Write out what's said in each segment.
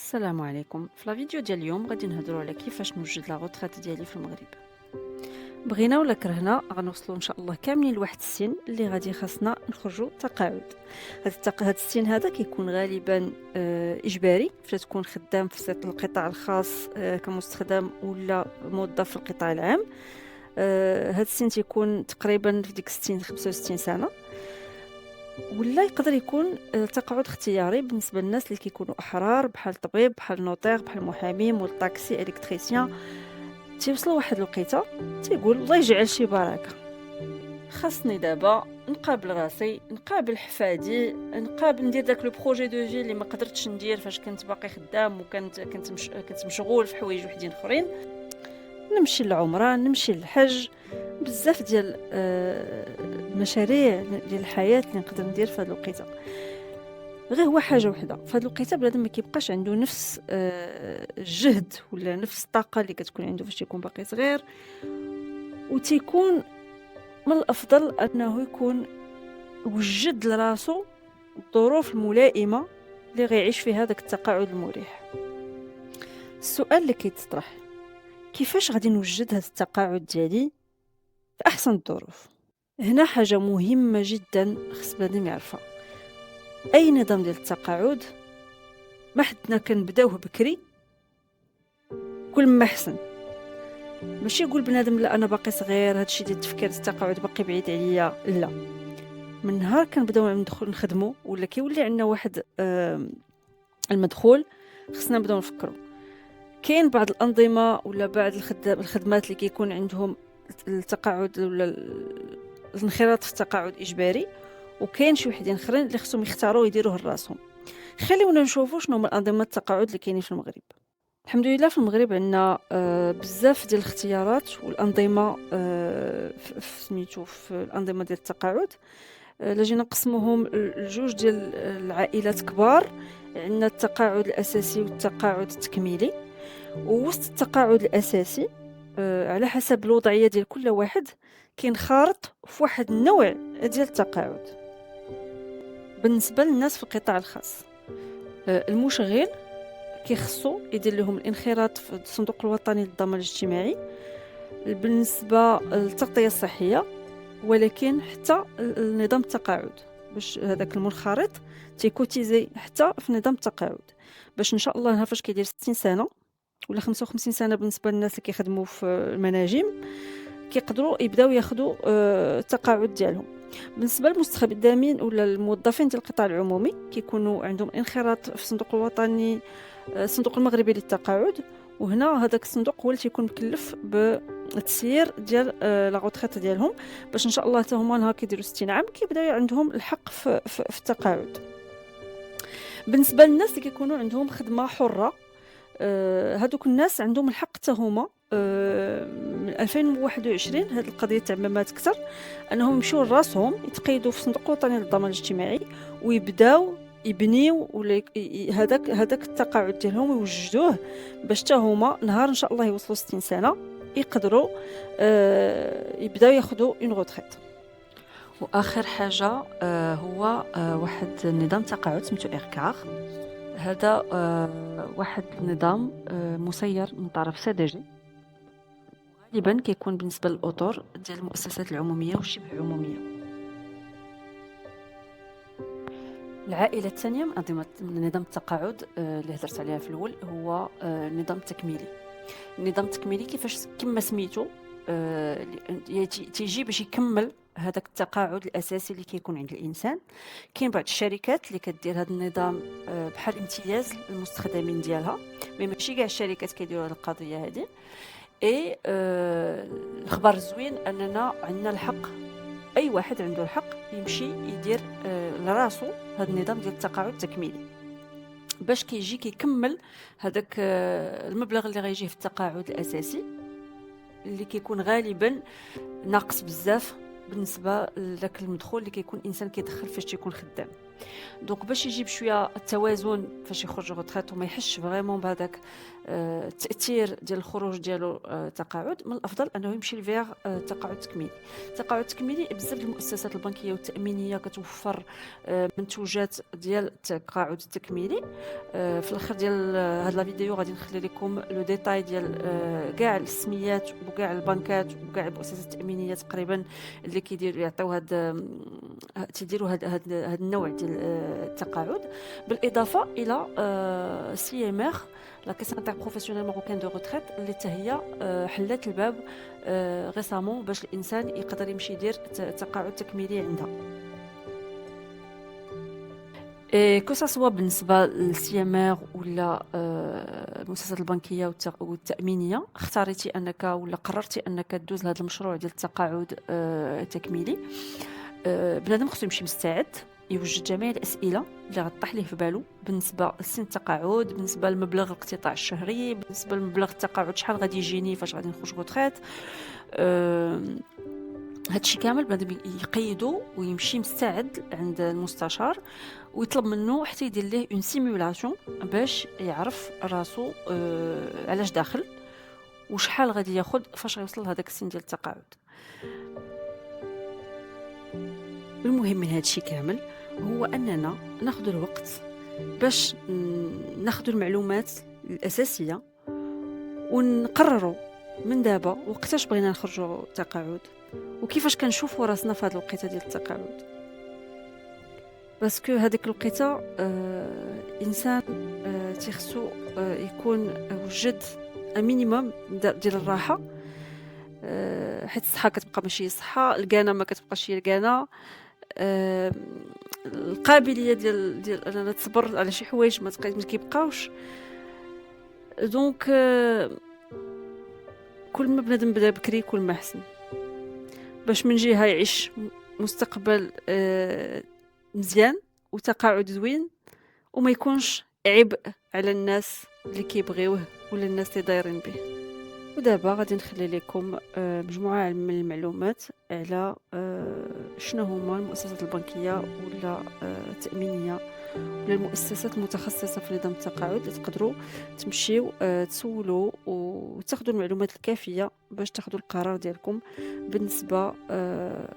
السلام عليكم. في الفيديو ديال اليوم غادي نهضروا على كيفاش نوجد لا غوتريت ديالي في المغرب. بغينا ولا كرهنا غنوصلوا ان شاء الله كاملين لواحد السن اللي غادي خاصنا نخرجوا تقاعد. هذا السن هذا كيكون غالبا اجباري فاش تكون خدام في القطاع الخاص كمستخدم ولا موظف في القطاع العام. هذا السن تيكون تقريبا في ديك 60 65 سنه، ولا يقدر يكون تقاعد اختياري بالنسبه للناس اللي كيكونوا احرار بحال الطبيب بحال النوطير بحال المحامي مول الطاكسي الكتريسيان. تيوصلوا واحد الوقيته تيقول الله يجعل شي بركه، خاصني دابا نقابل راسي، نقابل حفادي، ندير داك لو بروجي دو في اللي ما قدرتش ندير فاش كنت باقي خدام كنت مشغول في حوايج وحدين اخرين. نمشي للعمره، نمشي للحج، بزاف ديال المشاريع ديال الحياه اللي نقدر ندير في هذه الوقيته. غير هو حاجه وحده، في هذه الوقيته بنادم ما كيبقاش عنده نفس الجهد ولا نفس الطاقه اللي كتكون عنده فاش يكون باقي صغير، وتيكون من الافضل انه يكون وجد لراسو الظروف الملائمه اللي غيعيش فيها داك التقاعد المريح. السؤال اللي كيتطرح، كيفاش غادي نوجد هذا التقاعد ديالي في احسن الظروف؟ هنا حاجه مهمه جدا خص بنادم يعرفها. اي نظام ديال التقاعد ما حدنا كنبداوه بكري كل ما احسن. ماشي يقول بنادم لا انا باقي صغير هادشي ديال التفكير التقاعد باقي بعيد عليا، لا، من نهار كنبداو ندخل نخدمو ولا كيولي عندنا واحد المدخول خصنا نبداو نفكروا. كاين بعض الانظمه ولا بعض الخدمات اللي كيكون عندهم التقاعد ولا الانخراط في التقاعد اجباري، وكاين شي وحدين اخرين اللي خصهم يختاروا يديروه لراسهم. خليونا نشوفوا شنو هما انظمه التقاعد اللي كاينين في المغرب. الحمد لله في المغرب عندنا بزاف ديال الاختيارات والانظمه سميتو في الانظمه ديال التقاعد. لجينا نقسموهم لجوج ديال العائلات كبار. عندنا التقاعد الاساسي والتقاعد التكميلي. ووسط التقاعد الاساسي على حسب الوضعيه ديال كل واحد كينخرط في واحد النوع ديال التقاعد. بالنسبه للناس في القطاع الخاص، المشغل كيخصو يدير لهم الانخراط في الصندوق الوطني للضمان الاجتماعي بالنسبه للتغطيه الصحيه، ولكن حتى نظام التقاعد باش هذاك المنخرط تيكوتيزي حتى في نظام التقاعد باش ان شاء الله نهار فاش كيدير 60 سنه ولا 55 سنه بالنسبه للناس اللي كيخدموا في المناجم كيقدروا يبداو ياخذوا التقاعد ديالهم. بالنسبه للمستخدمين ولا الموظفين ديال القطاع العمومي كيكونوا عندهم انخراط في الصندوق الوطني الصندوق المغربي للتقاعد، وهنا هذاك الصندوق هو اللي تيكون مكلف بالتسيير ديال لا غوتريت ديالهم باش ان شاء الله حتى هما نهار كيديروا 60 عام كيبداو عندهم الحق في التقاعد. بالنسبه للناس اللي كيكونوا عندهم خدمه حره، هذوك الناس عندهم الحق حتى هما من 2021 هذه القضيه تعممات اكثر انهم يمشيو لراسهم يتقيدوا في الصندوق الوطني للضمان الاجتماعي ويبداو يبنيو ولا هذاك التقاعد ديالهم يوجدوه باش حتى هما نهار ان شاء الله يوصلوا 60 سنه يقدروا يبداو ياخذوا اون غوتريت. واخر حاجه هو واحد النظام تقاعد سميتو ايركار. هذا واحد النظام مسير من طرف سي دي جي، غالبا كيكون بالنسبه للاطر ديال المؤسسات العموميه والشبه عموميه. العائله الثانيه من انظمه نظام التقاعد اللي هضرت عليها في الاول هو النظام التكميلي. النظام التكميلي كيفاش كما سميتو تيجي باش يكمل هذاك التقاعد الاساسي اللي كيكون عند الانسان. كاين بعض الشركات اللي كدير هذا النظام بحال امتياز للمستخدمين ديالها، ماشي كاع الشركات كيديروا هذه القضيه هذه. الخبر الزوين اننا عندنا الحق، اي واحد عنده الحق يمشي يدير لراسو هذا النظام ديال التقاعد التكميلي باش كيجي كيكمل هذاك المبلغ اللي غيجيه في التقاعد الاساسي اللي كيكون غالبا ناقص بزاف بالنسبه لذاك المدخول اللي كيكون الانسان كيدخل فاش تيكون خدام. دونك باش يجيب شويه التوازن فاش يخرج غوتريت وما يحسش فريمون بهذاك التاثير ديال الخروج ديالو تقاعد، من الافضل انه يمشي لفيغ تقاعد تكميلي. تقاعد تكميلي بزاف المؤسسات البنكيه والتامينيه كتوفر منتوجات ديال التقاعد التكميلي. في الاخر ديال هاد لا فيديو غادي نخلي لكم لو ديتاي ديال كاع السميات وكاع البنكات وكاع المؤسسات التامينيه تقريبا اللي كيديروا يعطيو تيديروا هاد النوع ديال التقاعد، بالاضافه الى سي ام ار لا كاس انتربروفيسيونيل ماروكان دو روتريت اللي حتى هي حلات الباب ريسامون باش الانسان يقدر يمشي يدير تقاعد تكميلي عندها. كو سوا بالنسبه للسي ام ار ولا المؤسسات البنكيه والتامينيه، اختاريتي انك ولا قررتي انك دوز لهذا المشروع ديال التقاعد التكميلي، بنادم خصو يمشي مستعد يوجد جميع الاسئله اللي غطيح ليه في بالو بالنسبه لسن التقاعد، بالنسبه لمبلغ الاقتطاع الشهري، بالنسبه لمبلغ التقاعد شحال غادي يجيني فاش غادي نخرج غوتريت. هادشي كامل بنادم يقيدو ويمشي مستعد عند المستشار ويطلب منه حتى يدير ليه اون سيمولاسيون باش يعرف راسو علاش داخل وشحال غادي ياخذ فاش يوصل لهداك السن ديال التقاعد. المهم من هادشي كامل هو اننا ناخذ الوقت باش ناخذ المعلومات الاساسيه ونقرروا من دابا وقتاش بغينا نخرجوا تقاعد وكيفاش كنشوفوا راسنا في هذه الوقيته ديال التقاعد. باسكو هذيك الوقيته انسان تيخصو يكون وجد مينيموم ديال الراحه، حيت الصحه كتبقى ماشي صحه، الكانه ما كتبقاش هي الكانه، القابليه ديال اننا تصبر على شي حوايج ما كيبقاوش. دونك كل ما بنادم بدا بكري كل ما احسن، باش من جهه يعيش مستقبل مزيان وتقاعد زوين وما يكونش عبء على الناس اللي كيبغيوه ولا الناس اللي دايرين به. ودابا غادي نخلي لكم مجموعه من المعلومات على شنو هما المؤسسات البنكيه ولا التامينيه ولا المؤسسات المتخصصه في نظام التقاعد اللي تقدروا تمشيو تسولوا وتاخذوا المعلومات الكافيه باش تاخذوا القرار ديالكم بالنسبه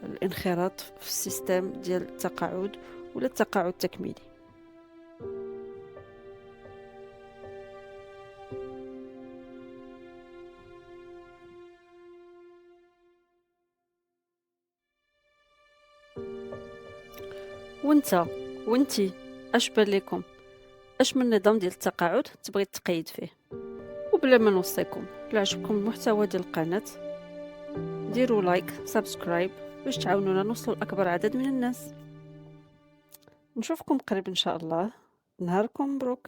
للانخراط في السيستم ديال التقاعد ولا التقاعد التكميلي. وانتي اش بان لكم؟ اش من نظام ديال التقاعد تبغي تقيد فيه؟ وبلا ما نوصيكم لا عجبكم المحتوى ديال القناه ديروا لايك سبسكرايب باش تعاونونا نوصلوا لاكبر عدد من الناس. نشوفكم قريب ان شاء الله. نهاركم مبروك.